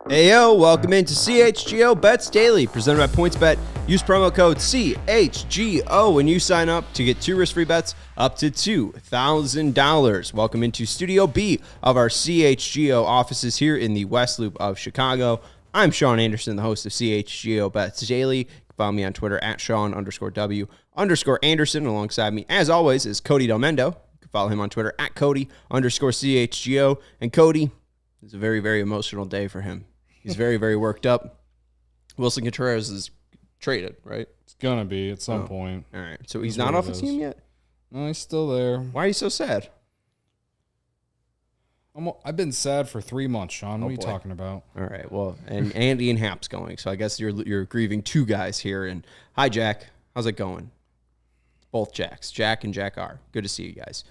Heyo, welcome into CHGO Bets Daily, presented by PointsBet. Use promo code CHGO when you sign up to get 2 risk-free bets up to $2,000. Welcome into Studio B of our CHGO offices here in the West Loop of Chicago. I'm Sean Anderson, the host of CHGO Bets Daily. You can follow me on Twitter at Sean_W_Anderson. Alongside me, as always, is Cody Delmendo. You can follow him on Twitter at Cody_CHGO. And Cody, it's a very, very emotional day for him. He's very, very worked up. Wilson Contreras is traded, right? It's going to be at some point. All right. So he's not off the team yet? No, he's still there. Why are you so sad? I've been sad for 3 months, Sean. What are you boy. Talking about? All right. Well, and Ian Happ's going. So I guess you're grieving 2 guys here. And hi, Jack. How's it going? Both Jacks. Jack and Jack R. Good to see you guys.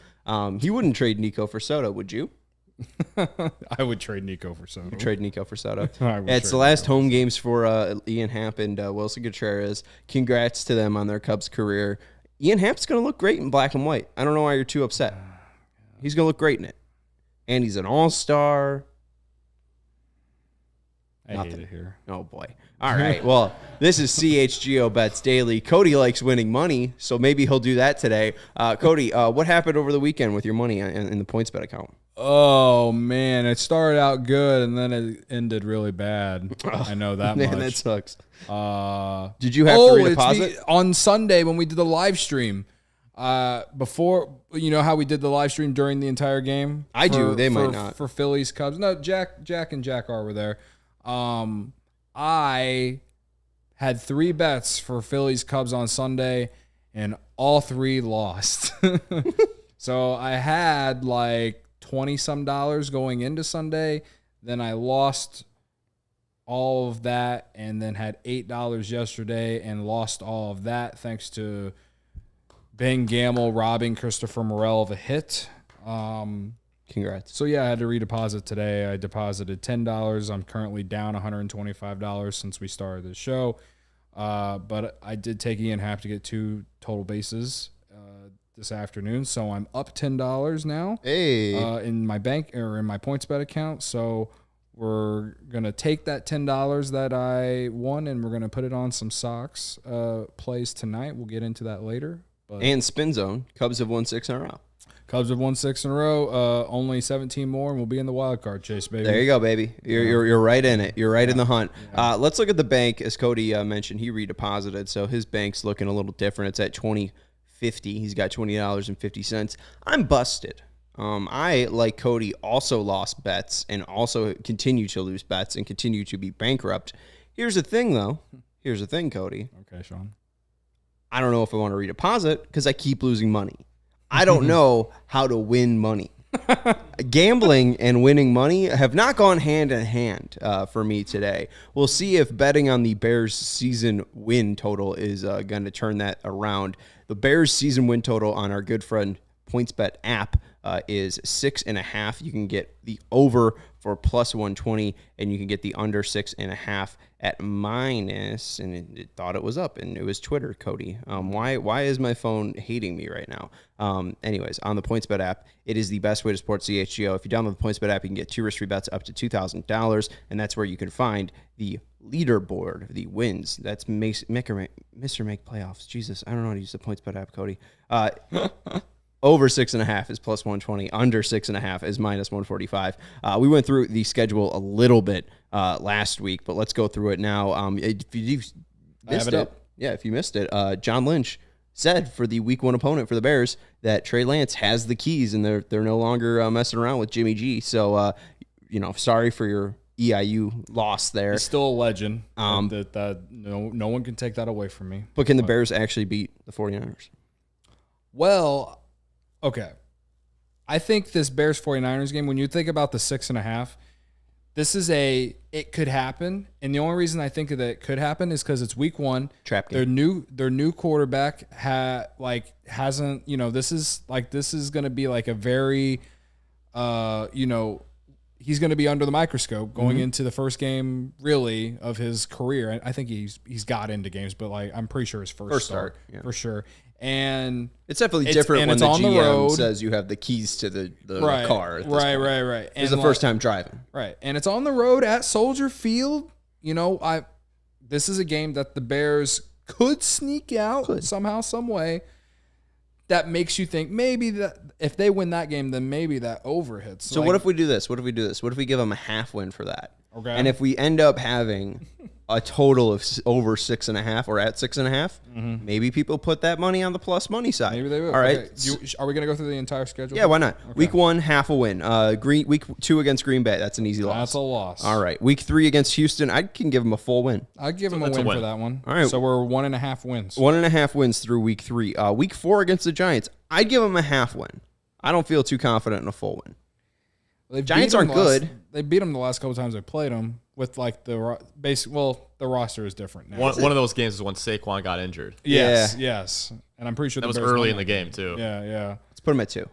He wouldn't trade Nico for Soto, would you? I would trade Nico for Soto. Trade Nico for Soto. It's the last home games for Ian Happ and Wilson Contreras. Congrats to them on their Cubs career. Ian Happ's going to look great in black and white. I don't know why you're too upset. He's going to look great in it. And he's an all-star. I hate it here. Oh, boy. All right. Well, this is CHGO Bets Daily. Cody likes winning money, so maybe he'll do that today. Cody, what happened over the weekend with your money in the PointsBet account? Oh, man. It started out good, and then it ended really bad. I know that much. Man, that sucks. Did you have to redeposit? On Sunday when we did the live stream, before, you know how we did the live stream during the entire game? I do. They might not. For Phillies, Cubs. No, Jack and Jack R were there. I had 3 bets for Phillies, Cubs on Sunday, and all 3 lost. So I had like $20-some going into Sunday. Then I lost all of that and then had $8 yesterday and lost all of that thanks to Ben Gamble robbing Christopher Morel of a hit. Congrats. So, yeah, I had to redeposit today. I deposited $10. I'm currently down $125 since we started the show. But I did take Ian Happ to get 2 total bases this afternoon. So I'm up $10 now in my bank or in my PointsBet account. So we're going to take that $10 that I won and we're going to put it on some Sox plays tonight. We'll get into that later. But And Spin Zone. Cubs have won 6 in a row. Cubs have won 6 in a row. Only 17 more, and we'll be in the wild card chase, baby. There you go, baby. You're right in it. You're right in the hunt. Yeah. Let's look at the bank. As Cody mentioned, he redeposited, so his bank's looking a little different. It's at $20.50. He's got $20.50. I'm busted. I, like Cody, also lost bets and also continue to lose bets and continue to be bankrupt. Here's the thing, though. Here's the thing, Cody. Okay, Sean. I don't know if I want to redeposit because I keep losing money. I don't know how to win money. Gambling and winning money have not gone hand in hand for me today. We'll see if betting on the Bears season win total is going to turn that around. The Bears season win total on our good friend PointsBet app is 6.5. You can get the over for plus 120, and you can get the under 6.5 at minus. And it thought it was up, and it was Twitter, Cody. Why is my phone hating me right now? Anyways, on the PointsBet app, it is the best way to support CHGO. If you download the PointsBet app, you can get 2 risk-free bets up to $2,000, and that's where you can find the leaderboard, the wins. That's Mr. Make Playoffs. Jesus, I don't know how to use the PointsBet app, Cody. Over 6.5 is plus 120. Under 6.5 is minus 145. We went through the schedule a little bit last week, but let's go through it now. If you missed it, John Lynch said for the week 1 opponent for the Bears that Trey Lance has the keys and they're no longer messing around with Jimmy G. So, sorry for your EIU loss there. He's still a legend. No one can take that away from me. But can the Bears actually beat the 49ers? Well, okay. I think this Bears 49ers game, when you think about the 6.5, this is it could happen. And the only reason I think that it could happen is because it's week 1. Trap game. Their new quarterback hasn't, this is going to be like a very, he's going to be under the microscope going into the first game really of his career. I think he's got into games, but I'm pretty sure his first start. Yeah. For sure. And it's definitely different when the on the GM road. says you have the keys to the car. Right. It's the first time driving. Right. And it's on the road at Soldier Field. You know, this is a game that the Bears could sneak out somehow, some way. That makes you think maybe that if they win that game, then maybe that over hits. So what if we do this? What if we give them a half win for that? Okay. And if we end up having a total of over 6.5 or at 6.5, maybe people put that money on the plus money side. Maybe they will. All right. Okay. Are we going to go through the entire schedule? Yeah, why not? Okay. Week 1, half a win. Week 2 against Green Bay, that's an easy loss. That's a loss. All right. Week 3 against Houston, I can give them a full win. I'd give them a win for that one. All right. So we're 1.5 wins. 1.5 wins through week 3. Week 4 against the Giants, I'd give them a half win. I don't feel too confident in a full win. Giants aren't good. They beat them the last couple times they played them with like the basic. Well, the roster is different now. One of those games is when Saquon got injured. Yes. And I'm pretty sure that was early in the game too. Yeah. Let's put them at 2.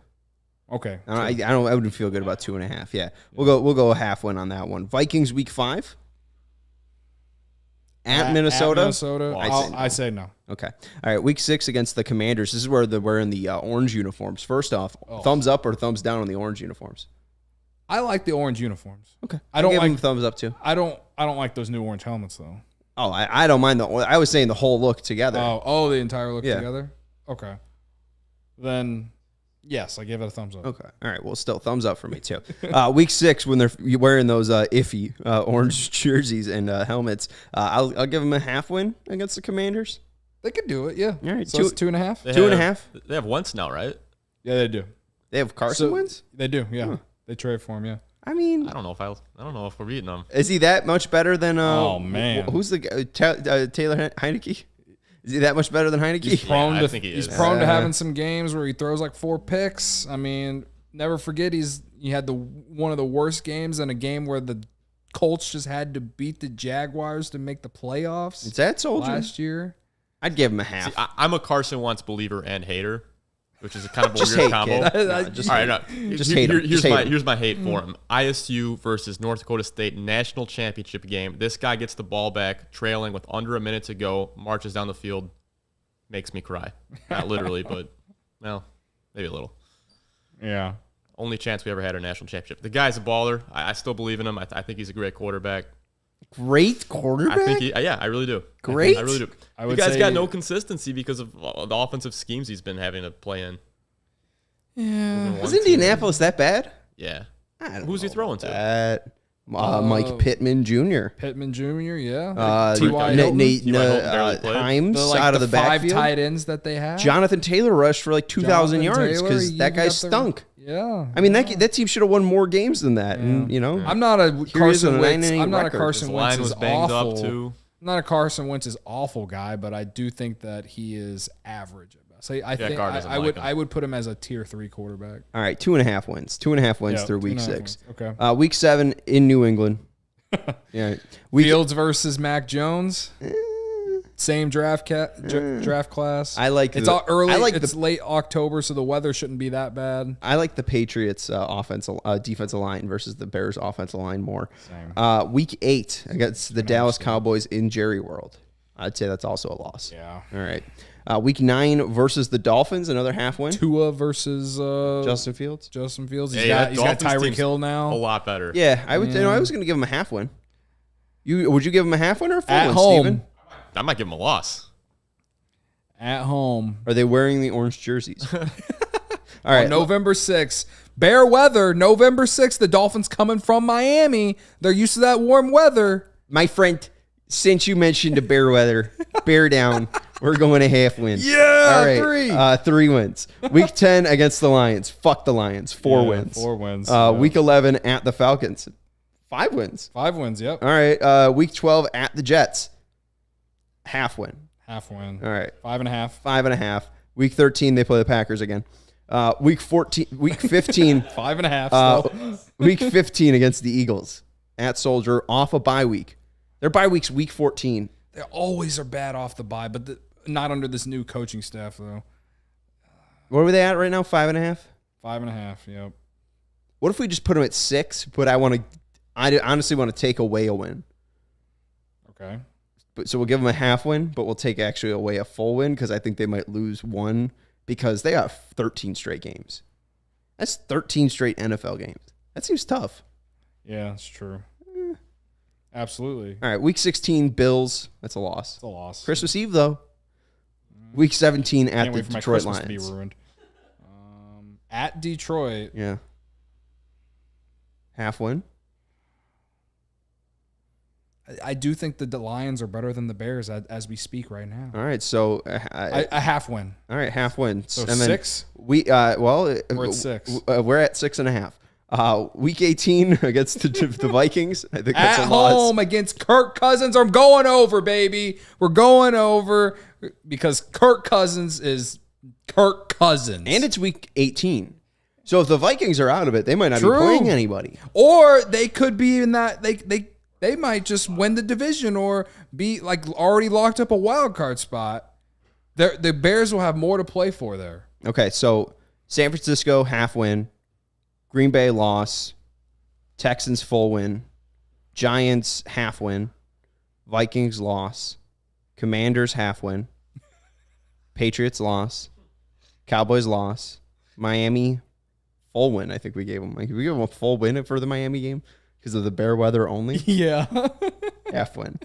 Okay. I wouldn't feel good about 2.5. Yeah. We'll go a half win on that one. Vikings week 5 at Minnesota. I say no. Okay. All right. Week 6 against the Commanders. This is where they're wearing the orange uniforms. First off, thumbs up or thumbs down on the orange uniforms? I like the orange uniforms. Okay. I don't give like them thumbs up too. I don't like those new orange helmets though. Oh, I don't mind I was saying the whole look together. Oh, the entire look together. Okay. Then yes, I give it a thumbs up. Okay. All right. Well, still thumbs up for me too. Week 6 when they're wearing those iffy orange jerseys and helmets, I'll give them a half win against the Commanders. They could do it. Yeah. All right. So it's 2.5. 2.5. They have Wentz now, right? Yeah, they do. They have Carson Wentz. They do. Yeah. They trade for him. Yeah. I mean, I don't know if we're beating them. Is he that much better than? Oh man, who's the guy? Taylor Heineke? Is he that much better than Heineke? He's prone to having some games where he throws like 4 picks. I mean, never forget he had one of the worst games in a game where the Colts just had to beat the Jaguars to make the playoffs. Is that Soldier last year? I'd give him a half. See, I'm a Carson Wentz believer and hater, which is a kind of a just weird hate, combo. Here's my hate for him. ISU versus North Dakota State national championship game. This guy gets the ball back, trailing with under a minute to go, marches down the field, makes me cry. Not literally, but well, maybe a little. Yeah. Only chance we ever had our national championship. The guy's a baller. I still believe in him. I think he's a great quarterback. Great quarterback? I think I really do. Great? I really do. The guy's got no consistency because of the offensive schemes he's been having to play in. Yeah. Was Indianapolis that bad? Yeah. Who's he throwing to? Mike Pittman Jr. Yeah. T.Y. Himes out of the backfield. 5 tight ends that they have. Jonathan Taylor rushed for like 2,000 yards because that guy stunk. Yeah. I mean, that team should have won more games than that. Yeah. And, you know, I'm not a Carson Wentz. I'm not a Carson Wentz was banged up too. I'm not a Carson Wentz's awful guy, but I do think that he is average at best. I would put him as a tier 3 quarterback. All right, 2.5 wins. 2.5 wins through week 6. Okay. Week 7 in New England. Yeah. Fields versus Mac Jones. Same draft class. I like it's all early. It's late October, so the weather shouldn't be that bad. I like the Patriots' defensive line versus the Bears' offensive line more. Same. Week 8 against the Dallas Cowboys in Jerry World. I'd say that's also a loss. Yeah. All right. Week 9 versus the Dolphins, another half win. Tua versus Justin Fields. He's got Tyreek Hill now. A lot better. Yeah, I would. I was going to give him a half win. Would you give him a half win or a full at win, home? Steven? I might give him a loss. At home. Are they wearing the orange jerseys? All right. November 6th. Bear weather. November 6th. The Dolphins coming from Miami. They're used to that warm weather. My friend, since you mentioned the bear weather, bear down. We're going a half win. Yeah, all right, 3 wins. Week 10 against the Lions. Fuck the Lions. 4 wins. 4 wins. Week 11 at the Falcons. 5 wins. 5 wins, yep. All right. Week 12 at the Jets. Half win. Half win. All right. 5.5. 5.5. Week 13, they play the Packers again. Week 15. 5.5. Week 15 against the Eagles at Soldier, off a bye week. Their bye week's week 14. They always are bad off the bye, but not under this new coaching staff, though. Where were they at right now? 5.5? 5.5, yep. What if we just put them at 6? But I honestly want to take away a win. Okay. So we'll give them a half win, but we'll take actually away a full win because I think they might lose one because they got 13 straight games. That's 13 straight NFL games. That seems tough. Yeah, that's true. Absolutely. All right, Week 16, Bills. That's a loss. It's a loss. Christmas Eve, though. Week 17 at the Can't wait for my Detroit Christmas Lions. to be ruined. At Detroit. Yeah. Half win. I do think the Lions are better than the Bears as we speak right now. All right, so A half win. all right, half win. So And then 6? we're at 6. We're at 6.5. Week 18 against the Vikings. I think that's At a loss. home against Kirk Cousins. I'm going over, baby. We're going over because Kirk Cousins is Kirk Cousins. And it's Week 18. So if the Vikings are out of it, they might not True. be playing anybody. Or they could be in that they might just win the division or be like already locked up a wild card spot. The Bears will have more to play for there. Okay, so San Francisco half win, Green Bay loss, Texans full win, Giants half win, Vikings loss, Commanders half win, Patriots loss, Cowboys loss, Miami full win. I think we gave them. Like, we gave them a full win for the Miami game because of the bear weather only. Yeah. Half win.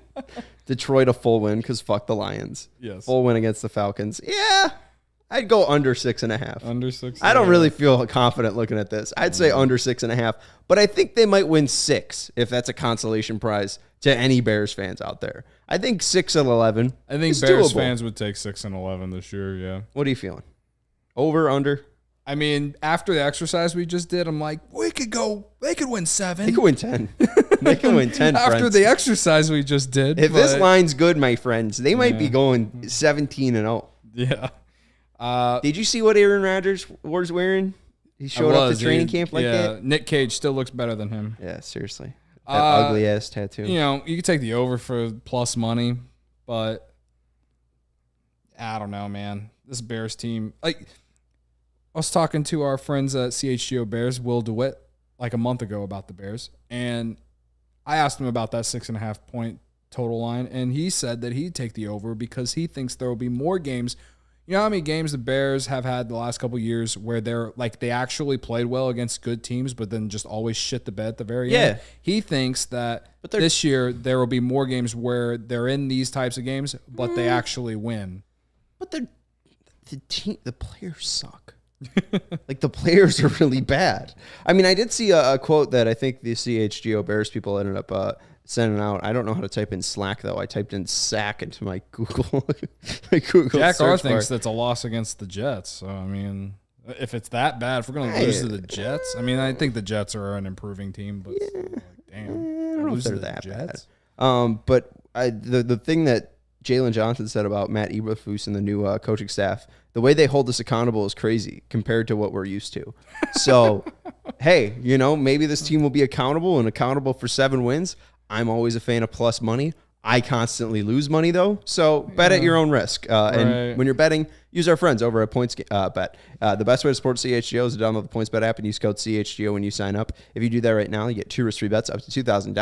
Detroit a full win because fuck the Lions. Yes. Full win against the Falcons. Yeah. I'd go under 6.5. Under 6. I don't really feel confident looking at this. I'd say under 6.5, but I think they might win 6 if that's a consolation prize to any Bears fans out there. I think 6-11. I think is Bears doable. fans would take 6-11 this year. Yeah. What are you feeling? Over, under? I mean, after the exercise we just did, I'm like, they could win 7. They could win 10. They can win 10, After friends. the exercise we just did. If this but- line's good, my friends, they might be going 17-0. Yeah. Did you see what Aaron Rodgers was wearing? He showed up to training camp like that? Nick Cage still looks better than him. Yeah, seriously. That ugly-ass tattoo. You know, you could take the over for plus money, but I don't know, man. This Bears team, like, I was talking to our friends at CHGO Bears, Will DeWitt, like a month ago about the Bears, and I asked him about that 6.5 point total line, and he said that he'd take the over because he thinks there will be more games. You know how many games the Bears have had the last couple of years where they're like they actually played well against good teams, but then just always shit the bed at the very end? He thinks that this year there will be more games where they're in these types of games, but they actually win. But the players suck. Like, the players are really bad. I mean, I did see a quote that I think the CHGO Bears people ended up sending out. I don't know how to type in Slack, though. I typed in sack into my Google. Jack R search thinks bar. that's a loss against the Jets. So, I mean, if it's that bad, if we're going to lose to the Jets, I mean, I think the Jets are an improving team, but still, like, damn. I don't know if lose to they're the that Jets? bad. But the thing that Jalen Johnson said about Matt Eberflus and the new coaching staff, the way they hold us accountable is crazy compared to what we're used to. So, hey, maybe this team will be accountable for 7 wins. I'm always a fan of plus money. I constantly lose money, though. So bet at your own risk. And when you're betting, use our friends over at Points Bet. The best way to support CHGO is to download the Points Bet app and use code CHGO when you sign up. If you do that right now, you get 2 risk-free bets up to $2,000.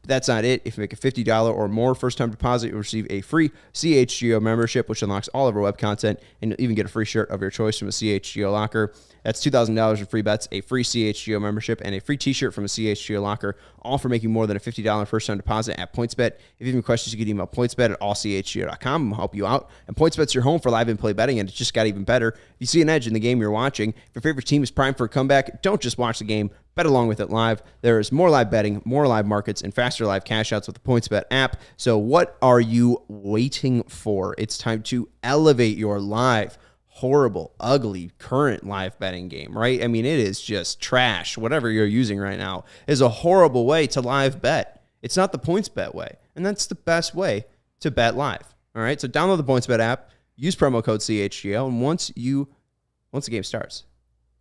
But that's not it. If you make a $50 or more first-time deposit, you'll receive a free CHGO membership, which unlocks all of our web content, and you'll even get a free shirt of your choice from a CHGO locker. That's $2,000 in free bets, a free CHGO membership, and a free t-shirt from a CHGO locker, all for making more than a $50 first-time deposit at PointsBet. If you have any questions, you can email pointsbet at allchgo.com. We'll help you out. And PointsBet's your home for live in-play betting, and it just got even better. If you see an edge in the game you're watching, if your favorite team is primed for a comeback, don't just watch the game. Bet along with it live. There is more live betting, more live markets, and faster live cash outs with the PointsBet app. So what are you waiting for? It's time to elevate your live, horrible, ugly, current live betting game, right? I mean, it is just trash. Whatever you're using right now is a horrible way to live bet. It's not the PointsBet way, and that's the best way to bet live. All right, so download the PointsBet app, use promo code CHGO, and once the game starts,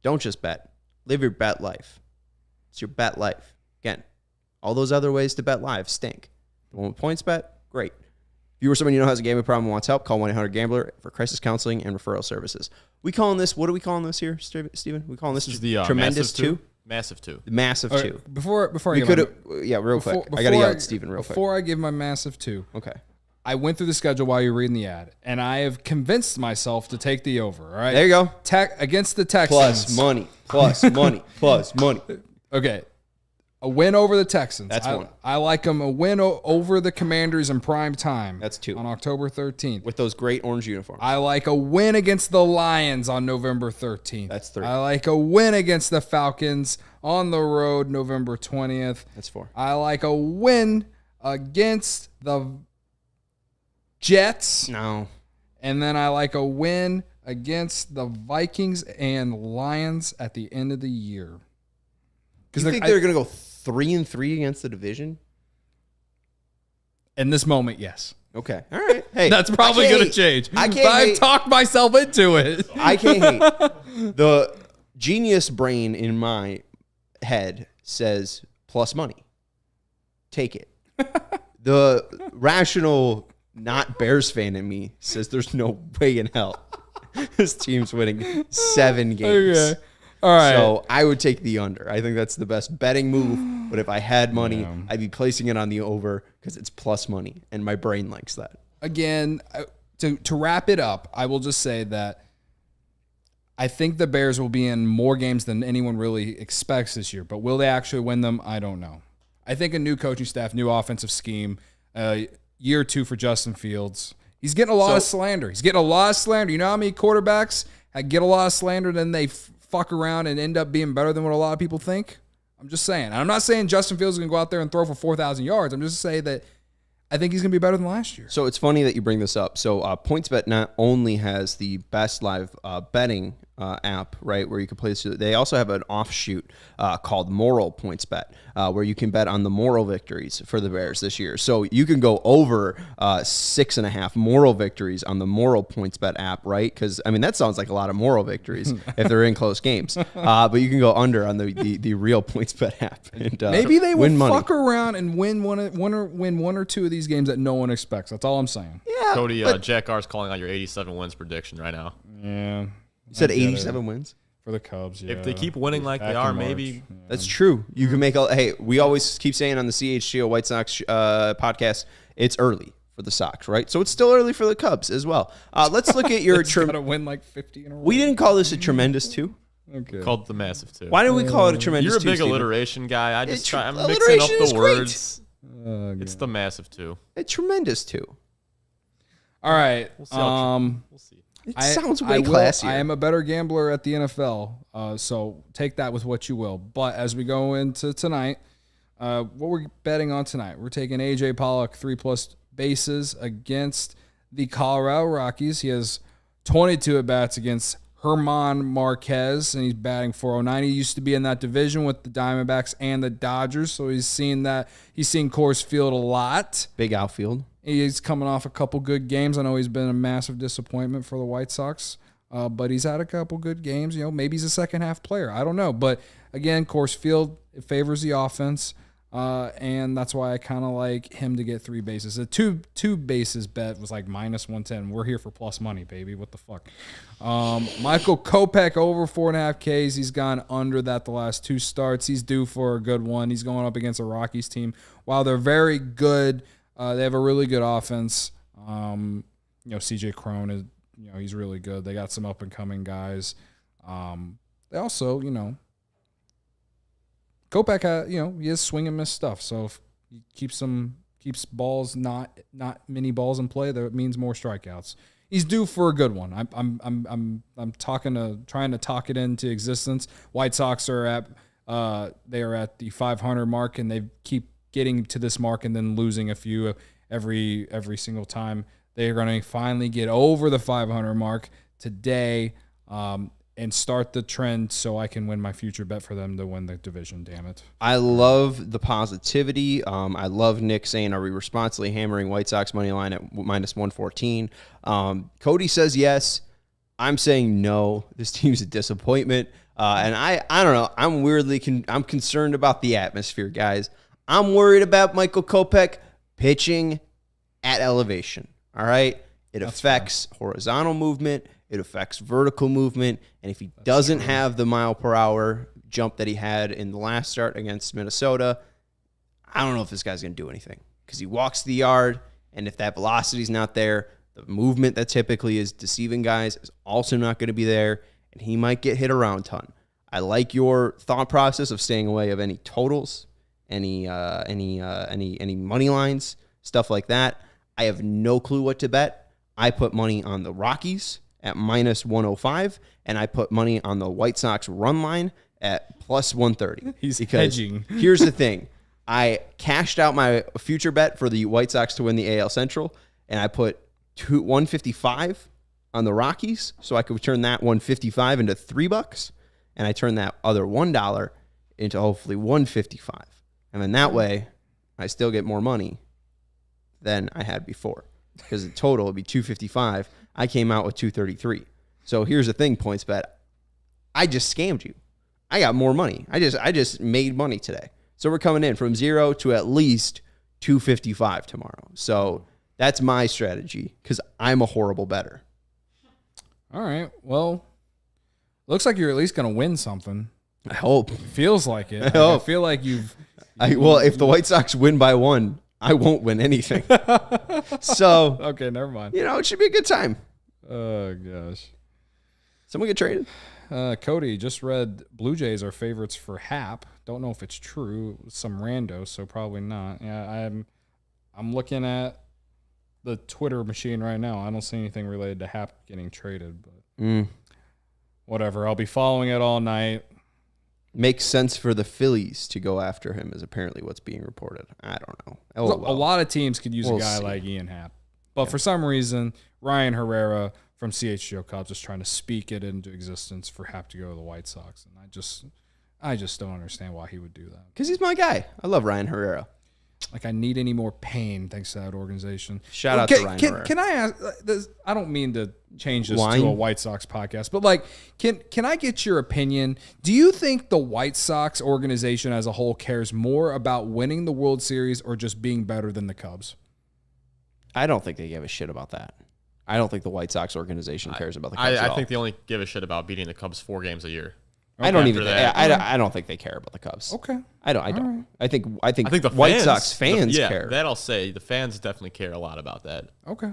don't just bet. Live your bet life. It's your bet life. Again, all those other ways to bet live stink. The one with PointsBet, great. If you or someone you know has a gambling problem and wants help, call 1-800-GAMBLER for crisis counseling and referral services. What are we calling this here, Steven? We calling this the Tremendous 2? Massive 2. Massive 2. Right, before I we give could, yeah, real quick. I got to yell at Steven real quick. Before I give my massive 2. Okay. I went through the schedule while you were reading the ad, and I have convinced myself to take the over. All right. There you go. Against the Texans. Plus money. Plus money. Plus money. Okay. A win over the Texans. That's one. I like them. A win over the Commanders in prime time. That's 2. On October 13th. With those great orange uniforms. I like a win against the Lions on November 13th. That's 3. I like a win against the Falcons on the road November 20th. That's 4. I like a win against the Jets. No. And then I like a win against the Vikings and Lions at the end of the year. You think they're going to go 3-3 against the division? In this moment, yes. Okay. All right. Hey, that's probably going to change. I've talked myself into it. I can't hate. The genius brain in my head says plus money. Take it. The rational, not Bears fan in me says there's no way in hell this team's winning 7 games. Okay. All right. So I would take the under. I think that's the best betting move. But if I had money, I'd be placing it on the over because it's plus money, and my brain likes that. Again, to wrap it up, I will just say that I think the Bears will be in more games than anyone really expects this year. But will they actually win them? I don't know. I think a new coaching staff, new offensive scheme, year 2 for Justin Fields. He's getting a lot of slander. You know how many quarterbacks get a lot of slander, then they fuck around and end up being better than what a lot of people think? I'm just saying. And I'm not saying Justin Fields is going to go out there and throw for 4,000 yards. I'm just saying that I think he's going to be better than last year. So it's funny that you bring this up. So PointsBet not only has the best live betting app, right, where you can place it. They also have an offshoot called Moral PointsBet, where you can bet on the moral victories for the Bears this year. So you can go over 6.5 moral victories on the Moral PointsBet app, right? Because I mean that sounds like a lot of moral victories if they're in close games. But you can go under on the real PointsBet app. And, maybe they will money. Fuck around and win one or two of these games that no one expects. That's all I'm saying. Yeah, Cody, Jack R's calling out your 87 wins prediction right now. Yeah. You said 87 wins? For the Cubs, yeah. If they keep winning like they are, maybe. Yeah. That's true. You can make a. Hey, we always keep saying on the CHGO White Sox podcast, it's early for the Sox, right? So it's still early for the Cubs as well. Let's look at your. Got to win like 50 in a row. We didn't call this a tremendous 2. Okay. Called the massive 2. Why didn't we call it a tremendous 2? You're a big Steven? alliteration guy. I'm mixing up alliteration is the great. words. It's the massive 2. A tremendous 2. All right. We'll see. We'll see. It sounds way classier. I am a better gambler at the NFL, so take that with what you will. But as we go into tonight, what we're betting on tonight, we're taking A.J. Pollock 3+ bases against the Colorado Rockies. He has 22 at-bats against Herman Marquez, and he's batting .409. He used to be in that division with the Diamondbacks and the Dodgers, so he's seen Coors Field a lot. Big outfield. He's coming off a couple good games. I know he's been a massive disappointment for the White Sox, but he's had a couple good games. You know, maybe he's a second-half player. I don't know. But, again, Coors Field, it favors the offense, and that's why I kind of like him to get 3 bases. A two bases bet was like -110. We're here for plus money, baby. What the fuck? Michael Kopech over 4.5 Ks. He's gone under that the last 2 starts. He's due for a good one. He's going up against a Rockies team. While they're very good, they have a really good offense. CJ Crone is, he's really good. They got some up and coming guys. They also, Kopech, he has swing and miss stuff. So if he keeps balls not many balls in play, that means more strikeouts. He's due for a good one. I'm trying to talk it into existence. White Sox are at the 500 mark, and they keep getting to this mark and then losing a few every single time. They're going to finally get over the 500 mark today and start the trend so I can win my future bet for them to win the division, damn it. I love the positivity. I love Nick saying, are we responsibly hammering White Sox money line at -114? Cody says yes. I'm saying no. This team's a disappointment. And I don't know. I'm concerned about the atmosphere, guys. I'm worried about Michael Kopech pitching at elevation. All right? It affects horizontal movement. It affects vertical movement. And if he doesn't have the mile-per-hour jump that he had in the last start against Minnesota, I don't know if this guy's going to do anything because he walks the yard And if that velocity is not there, the movement that typically is deceiving guys is also not going to be there, and he might get hit around a ton. I like your thought process of staying away of any totals, any money lines, stuff like that. I have no clue what to bet. I put money on the Rockies at minus 105, and I put money on the White Sox run line at plus 130. He's hedging. Here's the thing. I cashed out my future bet for the White Sox to win the AL Central, and I put 155 on the Rockies, so I could turn that 155 into $3, and I turned that other $1 into hopefully 155. And then that way, I still get more money than I had before, because the total would be 255. I came out with 233. So here's the thing, PointsBet. I just scammed you. I got more money. I just made money today. So we're coming in from 0 to at least 255 tomorrow. So that's my strategy, because I'm a horrible bettor. All right. Well, looks like you're at least going to win something. I hope. Feels like it. I feel like you've... Well, if the White Sox win by 1, I won't win anything. So, okay, never mind. It should be a good time. Oh, gosh. Someone get traded? Cody, just read Blue Jays are favorites for Hap. Don't know if it's true. Some rando, so probably not. Yeah, I'm looking at the Twitter machine right now. I don't see anything related to Hap getting traded, but whatever. I'll be following it all night. Makes sense for the Phillies to go after him is apparently what's being reported. I don't know. A lot of teams could use a guy like Ian Happ. But for some reason, Ryan Herrera from CHGO Cubs is trying to speak it into existence for Happ to go to the White Sox. And I just don't understand why he would do that. Because he's my guy. I love Ryan Herrera. Like, I need any more pain thanks to that organization. Shout out to Ryan Herrera. Can I ask this? I don't mean to change this to a White Sox podcast, but like, can I get your opinion? Do you think the White Sox organization as a whole cares more about winning the World Series or just being better than the Cubs? I don't think they give a shit about that. I don't think the White Sox organization cares about the Cubs at all. I think they only give a shit about beating the Cubs 4 games a year. Okay. I don't think they care about the Cubs. Okay. I don't. Right. I think the White Sox fans care. That I'll say. The fans definitely care a lot about that. Okay.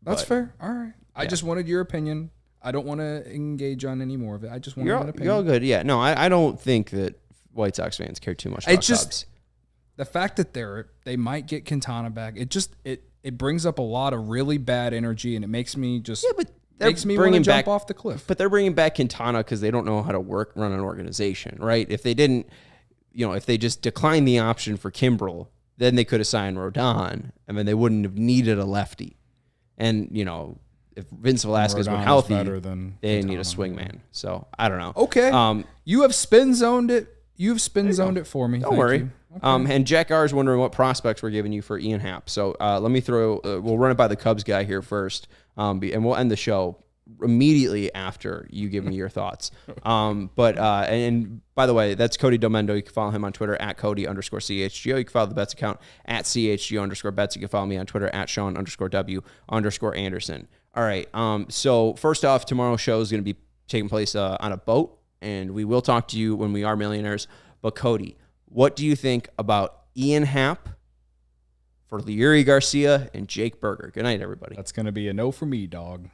That's fair. All right. I just wanted your opinion. I don't want to engage on any more of it. I just wanted an opinion. You're all good. Yeah. No, I don't think that White Sox fans care too much about Cubs. The fact that they might get Quintana back, it brings up a lot of really bad energy, and it makes me just... Yeah, but makes me want to jump off the cliff. But they're bringing back Quintana because they don't know how to run an organization, right? If they didn't, if they just declined the option for Kimbrel, then they could have signed Rodon, and then they wouldn't have needed a lefty. And, if Vince Velasquez were healthy, they didn't need a swingman. So, I don't know. Okay. You have spin zoned it. You've spin zoned it for me. Don't worry. Okay. And Jack R is wondering what prospects we're giving you for Ian Happ. So let me we'll run it by the Cubs guy here first, and we'll end the show immediately after you give me your thoughts. And by the way, that's Cody Delmendo. You can follow him on Twitter at Cody_CHGO. You can follow the Bets account at CHGO_Bets. You can follow me on Twitter at Sean_W_Anderson. All right. So first off, tomorrow's show is going to be taking place on a boat, and we will talk to you when we are millionaires. But Cody, what do you think about Ian Happ for Yuri Garcia and Jake Berger? Good night, everybody. That's going to be a no for me, dog.